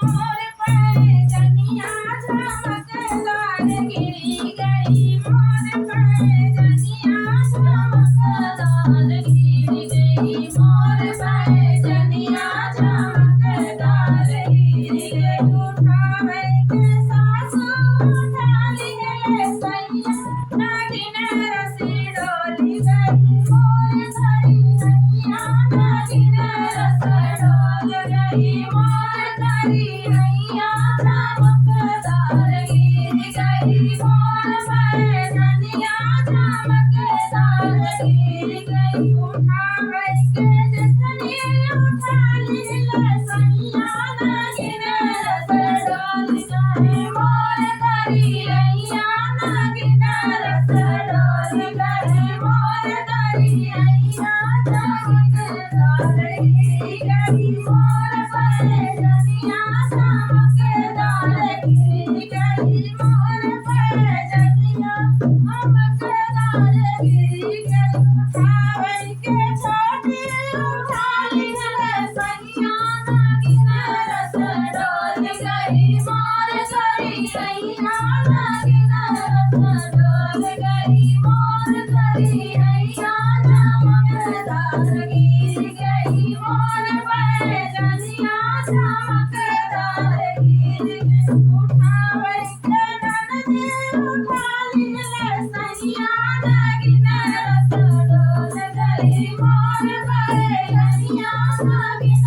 मोर पैजनिया चमकदार गिरी गई मोर पैजनिया चमकदार गिरी गई मोर पैजनिया चमकदार गिरी गई उठावे के सासु उठा लिए सैया नागिन रसी डोली गई मोर धरी हैया नागिन रस डोल गई मोर धरी हैया चमकदार गिर गई मोर पैजनिया चमकदार गिर गई उठावे के जतनी उठा लिए सैया नागिन रस डोल गई मोर धरी हैया नागिन रस डोल गई मोर धरी हैया चमकदार गिर गई मोर पैजनिया चमकदार गिर गई मोर पैजनिया चमकदार गिर गई उठावे के छोटी उठा लिए सैया नागिन रस डोल गई मोर धरी हैया नागिन रस डोल गई मोर धरी हैया चमकदार गिर गई मोर पैजनिया चमकदार गिर गई उठावे के ननदी उठा लिए सैया नागिन रस डोल गई मोर पैजनिया नागिन